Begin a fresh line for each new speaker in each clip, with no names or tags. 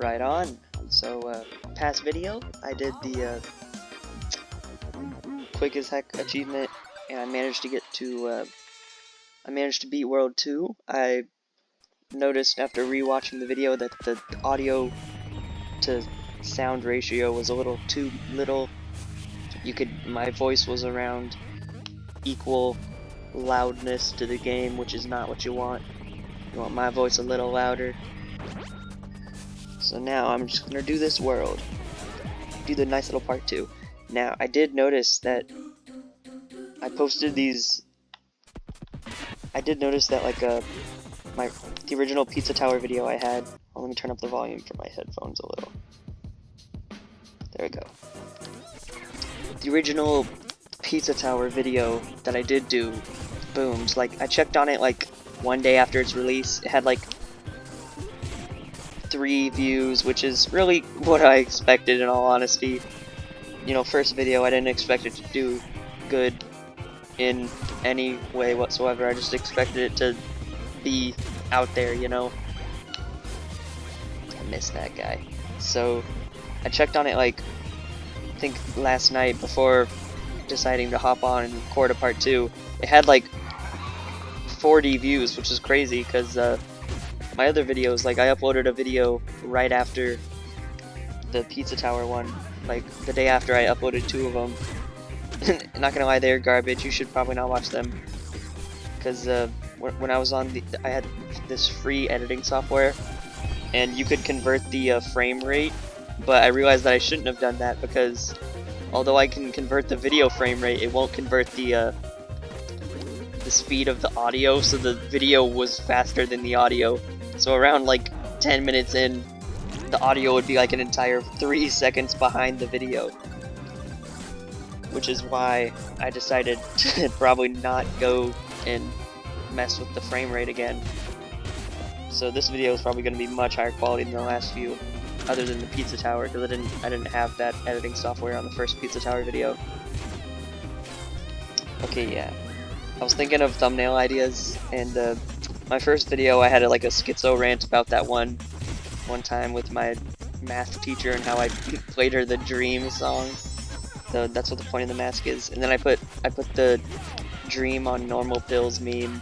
Right on. So, past video, I did the quick as heck achievement, and I managed to get to, I managed to beat World 2. I noticed after rewatching the video that the audio to sound ratio was a little too little. My voice was around equal loudness to the game, which is not what you want. You want my voice a little louder. So now I'm just gonna do this world. Do the nice little part 2. Now, I did notice that I posted these. I did notice that, like, the original Pizza Tower video I had. Let me turn up the volume for my headphones a little. There we go. The original Pizza Tower video that I did do boomed. Like, I checked on it, like, one day after its release. It had, like, 3 views, which is really what I expected, in all honesty. You know, first video, I didn't expect it to do good in any way whatsoever. I just expected it to be out there, you know. I miss that guy. So, I checked on it, like, I think last night before deciding to hop on and record a part 2. It had, like, 40 views, which is crazy, because, my other videos, like, I uploaded a video right after the Pizza Tower one, like, the day after I uploaded 2 of them. Not gonna lie, they're garbage. You should probably not watch them, because when I was on I had this free editing software, and you could convert the frame rate, but I realized that I shouldn't have done that, because although I can convert the video frame rate, it won't convert the speed of the audio, so the video was faster than the audio. So around like 10 minutes in, the audio would be like an entire 3 seconds behind the video. Which is why I decided to probably not go and mess with the frame rate again. So this video is probably going to be much higher quality than the last few, other than the Pizza Tower, because I didn't have that editing software on the first Pizza Tower video. Okay, yeah. I was thinking of thumbnail ideas, and my first video I had like a schizo rant about that one time with my math teacher and how I played her the Dream song. So that's what the point of the mask is. And then I put the Dream on normal pills meme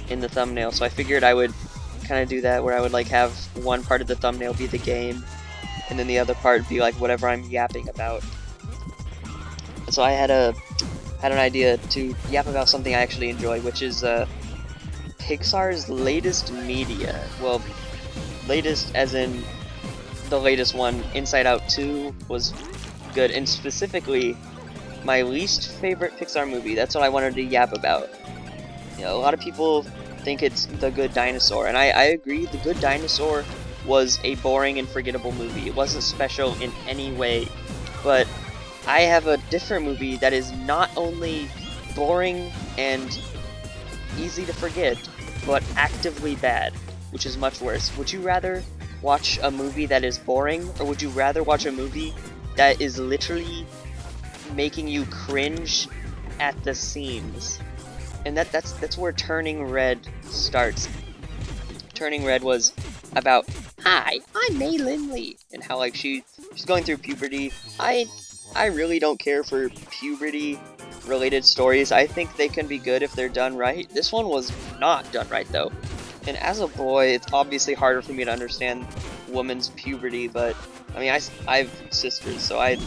in the thumbnail. So I figured I would kind of do that, where I would like have one part of the thumbnail be the game, and then the other part be like whatever I'm yapping about. So I had an idea to yap about something I actually enjoy, which is Pixar's latest media. Well, latest as in the latest one, Inside Out 2, was good, and specifically my least favorite Pixar movie. That's what I wanted to yap about. You know, a lot of people think it's The Good Dinosaur, and I agree. The Good Dinosaur was a boring and forgettable movie. It wasn't special in any way, but I have a different movie that is not only boring and easy to forget, but actively bad, which is much worse. Would you rather watch a movie that is boring, or would you rather watch a movie that is literally making you cringe at the seams? And that's where Turning Red starts. Turning Red was about, "Hi, I'm May Lindley," and how like she's going through puberty. I really don't care for puberty related stories. I think they can be good if they're done right. This one was not done right though. And as a boy, it's obviously harder for me to understand woman's puberty, but I mean, I have sisters, so I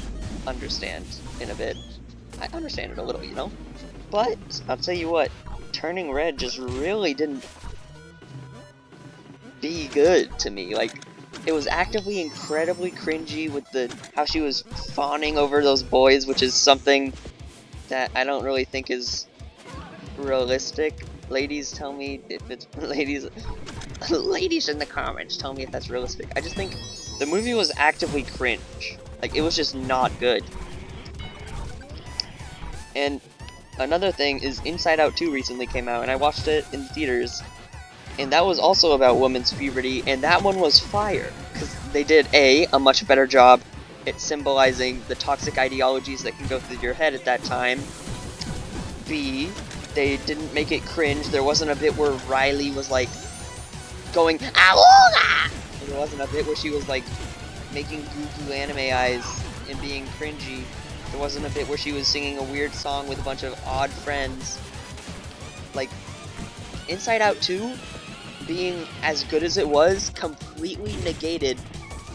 understand in a bit. I understand it a little, you know? But I'll tell you what, Turning Red just really didn't be good to me. Like, it was actively incredibly cringy with how she was fawning over those boys, which is something that I don't really think is realistic. Ladies, tell me if it's ladies in the comments, tell me if that's realistic. I just think the movie was actively cringe. Like, it was just not good. And another thing is Inside Out 2 recently came out, and I watched it in theaters, and that was also about women's puberty, and that one was fire, because they did a much better job at symbolizing the toxic ideologies that can go through your head at that time. B, they didn't make it cringe. There wasn't a bit where Riley was like going, "Awooga!" There wasn't wasn't a bit where she was like making goo anime eyes and being cringy. There wasn't a bit where she was singing a weird song with a bunch of odd friends. Like, Inside Out 2, being as good as it was, completely negated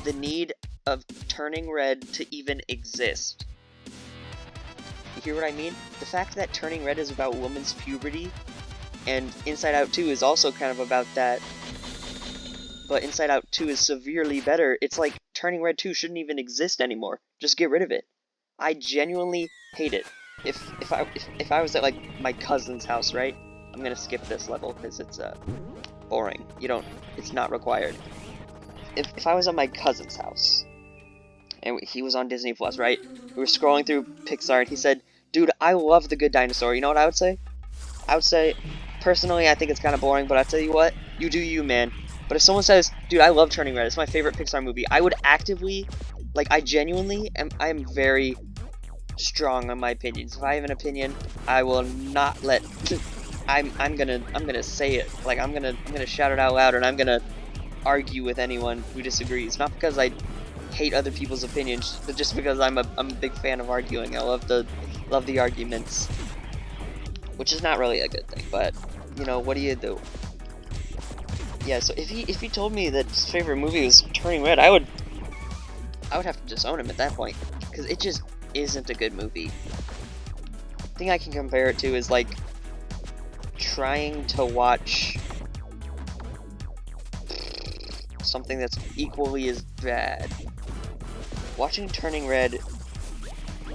the need of Turning Red to even exist. You hear what I mean? The fact that Turning Red is about women's puberty, and Inside Out 2 is also kind of about that, but Inside Out 2 is severely better. It's like Turning Red 2 shouldn't even exist anymore. Just get rid of it. I genuinely hate it. If I was at like my cousin's house, right? I'm gonna skip this level because it's boring. It's not required. If I was at my cousin's house and he was on Disney Plus, right? We were scrolling through Pixar and he said, "Dude, I love The Good Dinosaur." You know what I would say? I would say, personally, I think it's kind of boring, but I tell you what, you do you, man. But if someone says, "Dude, I love Turning Red. It's my favorite Pixar movie," I would actively, like, I genuinely I am very strong on my opinions. If I have an opinion, I will not let. I'm gonna say it. Like, I'm gonna shout it out loud, and I'm gonna argue with anyone who disagrees. Not because I hate other people's opinions, but just because I'm a big fan of arguing. I love the arguments, which is not really a good thing. But you know, what do you do? Yeah. So if he told me that his favorite movie was Turning Red, I would have to disown him at that point, because it just isn't a good movie. The thing I can compare it to is like trying to watch something that's equally as bad. Watching Turning Red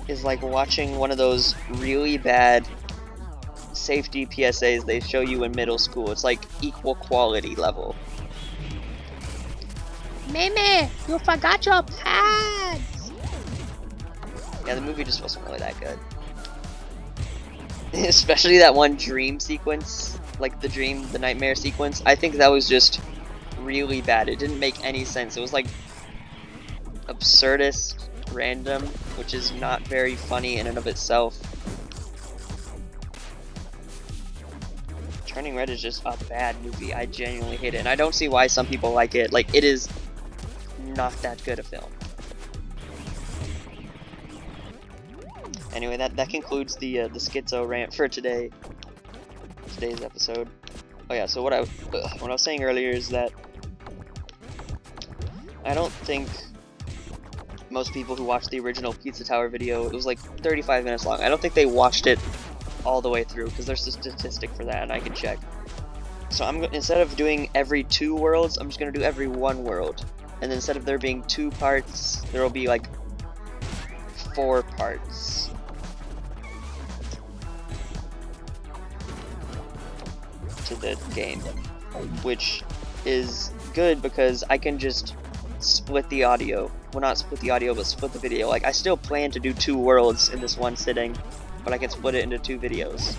is like watching one of those really bad safety PSAs they show you in middle school. It's like equal quality level. Mimi, you forgot your pads! Yeah, the movie just wasn't really that good. Especially that one dream sequence, like the nightmare sequence. I think that was just really bad. It didn't make any sense. It was like absurdist, random, which is not very funny in and of itself. Turning Red is just a bad movie. I genuinely hate it, and I don't see why some people like it. Like, it is not that good a film. Anyway, that concludes the schizo rant for today's episode. Oh yeah, so what I was saying earlier is that I don't think most people who watched the original Pizza Tower video, it was like 35 minutes long, I don't think they watched it all the way through, because there's a statistic for that, and I can check. So instead of doing every 2 worlds, I'm just gonna do every 1 world, and then instead of there being 2 parts, there will be like 4 parts. To the game, which is good because I can just split the audio. Well, not split the audio, but split the video. Like, I still plan to do 2 worlds in this one sitting, but I can split it into 2 videos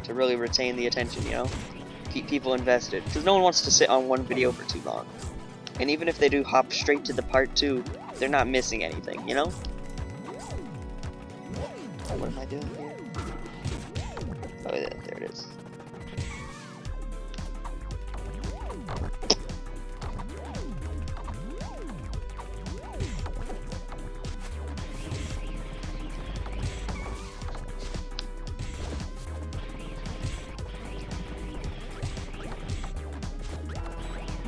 to really retain the attention, you know? Keep people invested, because no one wants to sit on one video for too long. And even if they do hop straight to the part 2, they're not missing anything, you know? What am I doing here? Oh yeah, there it is.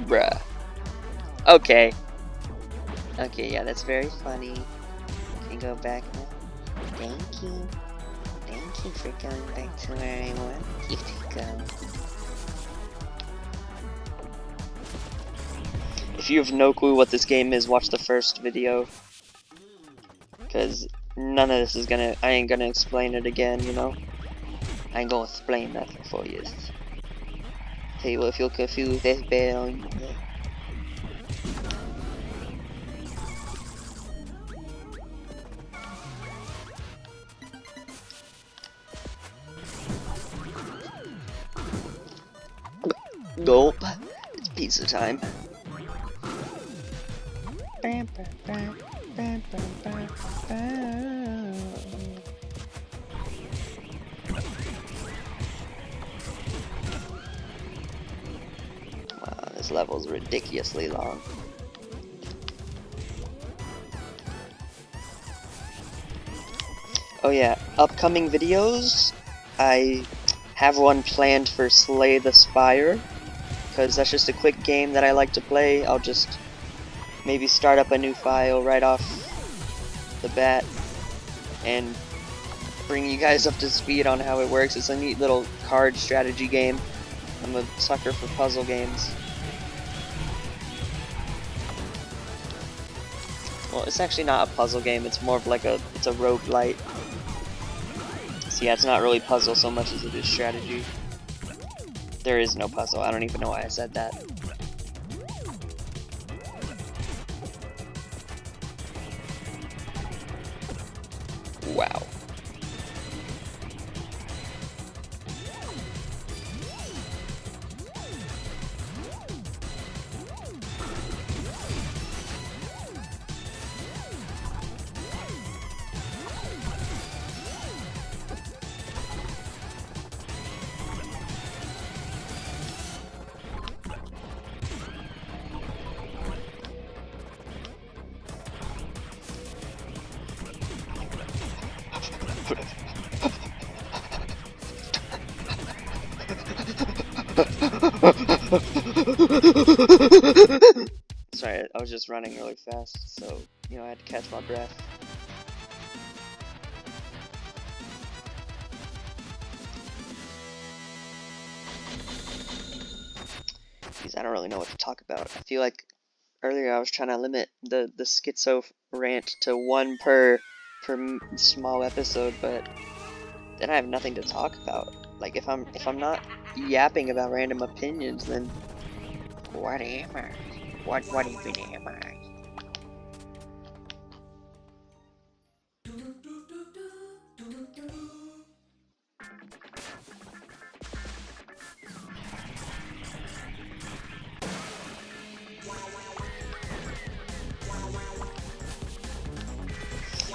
Bruh. Okay. Okay, yeah, that's very funny. Can go back now. Thank you. Thank you for going back to where I want you to go. If you have no clue what this game is, watch the first video. Because none of this is I ain't gonna explain it again, you know? I ain't gonna explain nothing for you. Tell you what, if you're confused, that's bad on you. Gulp. It's pizza time. Wow, This level is ridiculously long. Oh yeah, upcoming videos, I have one planned for Slay the Spire, because that's just a quick game that I like to play. I'll just maybe start up a new file right off the bat and bring you guys up to speed on how it works. It's a neat little card strategy game. I'm a sucker for puzzle games. Well, it's actually not a puzzle game, it's more of like it's a roguelite. So yeah, it's not really puzzle so much as it is strategy. There is no puzzle, I don't even know why I said that. Wow. Sorry, I was just running really fast, so, you know, I had to catch my breath. Geez, I don't really know what to talk about. I feel like earlier I was trying to limit the schizo rant to one per small episode, but then I have nothing to talk about. Like if I'm not yapping about random opinions, then what am I? What even am I?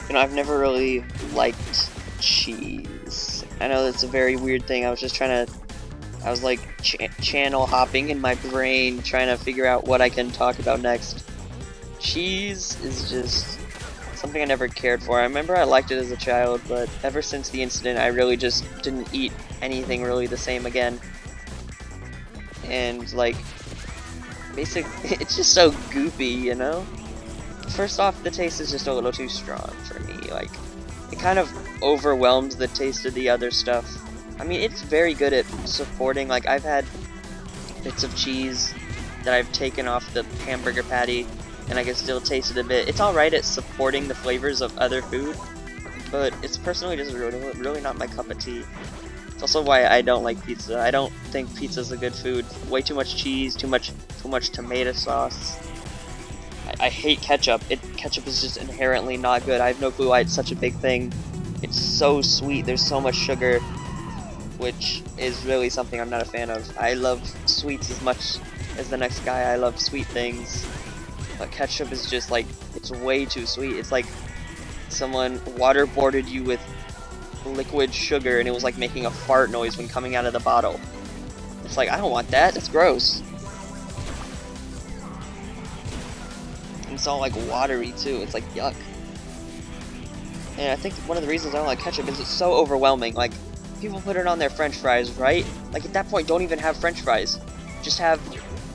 You know, I've never really liked cheese. I know that's a very weird thing. I was just trying to, I was like channel hopping in my brain, trying to figure out what I can talk about next. Cheese is just something I never cared for. I remember I liked it as a child, but ever since the incident, I really just didn't eat anything really the same again. And like, basically, it's just so goopy, you know? First off, the taste is just a little too strong for me. Like, it kind of overwhelms the taste of the other stuff. I mean, it's very good at supporting, like, I've had bits of cheese that I've taken off the hamburger patty, and I can still taste it a bit. It's alright at supporting the flavors of other food, but it's personally just really not my cup of tea. It's also why I don't like pizza. I don't think pizza's a good food. Way too much cheese, too much tomato sauce. I hate ketchup. Ketchup is just inherently not good. I have no clue why it's such a big thing. It's so sweet. There's so much sugar, which is really something I'm not a fan of. I love sweets as much as the next guy. I love sweet things. But ketchup is just like, it's way too sweet. It's like someone waterboarded you with liquid sugar and it was like making a fart noise when coming out of the bottle. It's like, I don't want that. That's gross. It's all like watery too. It's like yuck. And I think one of the reasons I don't like ketchup is it's so overwhelming. Like, people put it on their French fries, right? Like at that point, don't even have French fries. Just have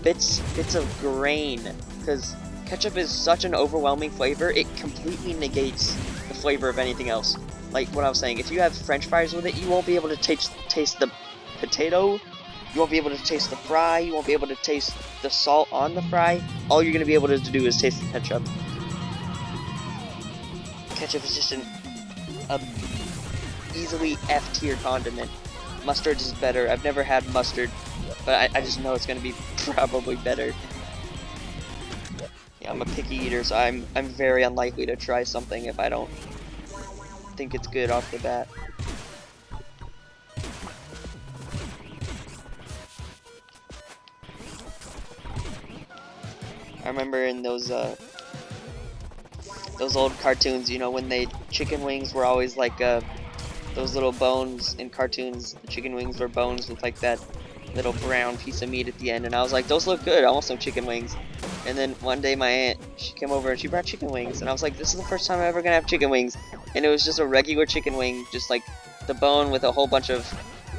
bits of grain, because ketchup is such an overwhelming flavor. It completely negates the flavor of anything else. Like what I was saying, if you have French fries with it, you won't be able to taste the potato. You won't be able to taste the fry, you won't be able to taste the salt on the fry. All you're going to be able to do is taste the ketchup. Ketchup is just a easily F-tier condiment. Mustard is better. I've never had mustard, but I just know it's going to be probably better. Yeah, I'm a picky eater, so I'm very unlikely to try something if I don't think it's good off the bat. I remember in those old cartoons, you know, when chicken wings were always like those little bones in cartoons. The chicken wings were bones with like that little brown piece of meat at the end, and I was like, those look good. I want some chicken wings. And then one day my aunt, she came over and she brought chicken wings, and I was like, this is the first time I'm ever gonna have chicken wings. And it was just a regular chicken wing, just like the bone with a whole bunch of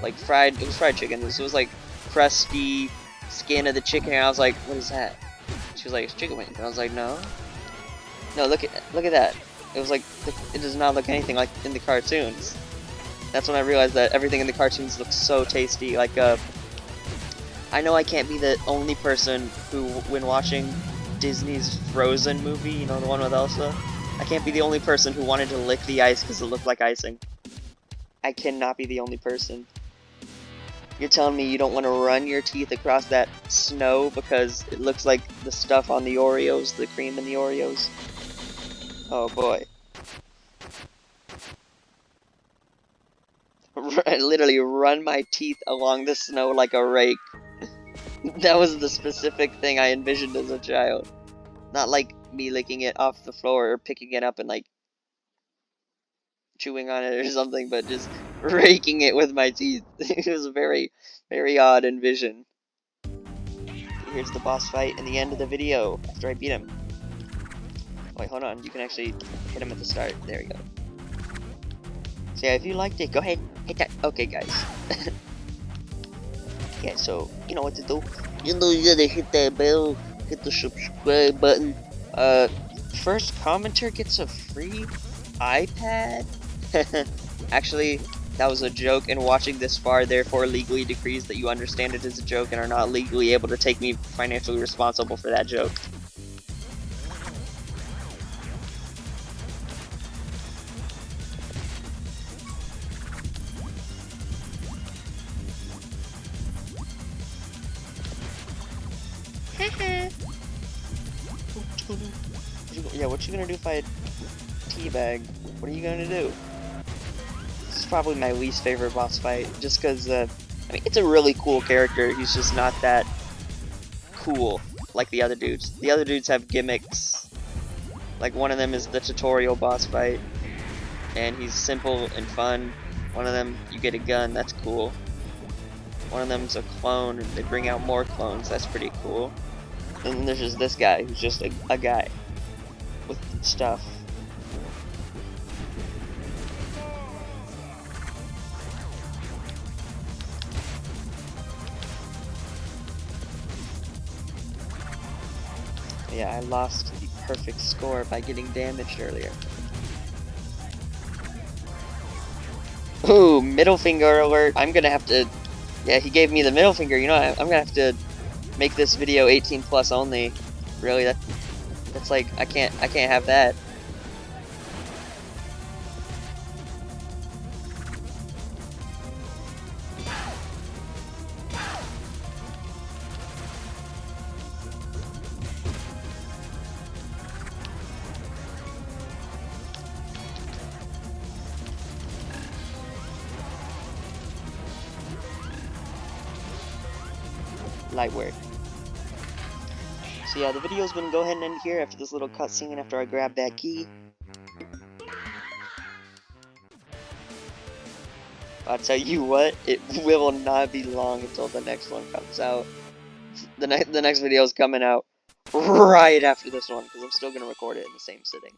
like fried. It was fried chicken. So it was like crusty skin of the chicken. And I was like, what is that? She was like, it's chicken wings. And I was like, no, look at that. It was like it does not look anything like in the cartoons. That's when I realized that everything in the cartoons looks so tasty. Like I know I can't be the only person who, when watching Disney's Frozen movie, you know, the one with Elsa, I can't be the only person who wanted to lick the ice because it looked like icing. I cannot be the only person. You're telling me you don't want to run your teeth across that snow because it looks like the stuff on the Oreos, the cream in the Oreos? Oh boy. Literally run my teeth along the snow like a rake. That was the specific thing I envisioned as a child. Not like me licking it off the floor or picking it up and like chewing on it or something, but just raking it with my teeth. It was a very, very odd envision. Here's the boss fight in the end of the video after I beat him. Wait, hold on. You can actually hit him at the start. There we go. So yeah, if you liked it, go ahead, hit that. Okay, guys. Yeah, so you know what to do. You know you gotta hit that bell, hit the subscribe button. First commenter gets a free iPad. Actually, that was a joke, and watching this far therefore legally decrees that you understand it as a joke and are not legally able to take me financially responsible for that joke. Yeah, what you gonna do if I teabag? What are you gonna do? This is probably my least favorite boss fight, just because, I mean, it's a really cool character, he's just not that cool like the other dudes. The other dudes have gimmicks. Like, one of them is the tutorial boss fight, and he's simple and fun. One of them, you get a gun, that's cool. One of them's a clone, and they bring out more clones, that's pretty cool. And then there's just this guy, who's just a guy with stuff. Yeah, I lost the perfect score by getting damaged earlier. Ooh, middle finger alert. I'm gonna have to... Yeah, he gave me the middle finger. You know, I'm gonna have to make this video 18 plus only. Really, that's like, I can't have that. Light work. So yeah, the video's gonna go ahead and end here after this little cutscene and after I grab that key. I'll tell you what, it will not be long until the next one comes out. The next video is coming out right after this one, because I'm still gonna record it in the same sitting.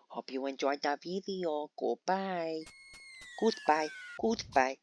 Hope you enjoyed that video. Goodbye. Goodbye. Goodbye.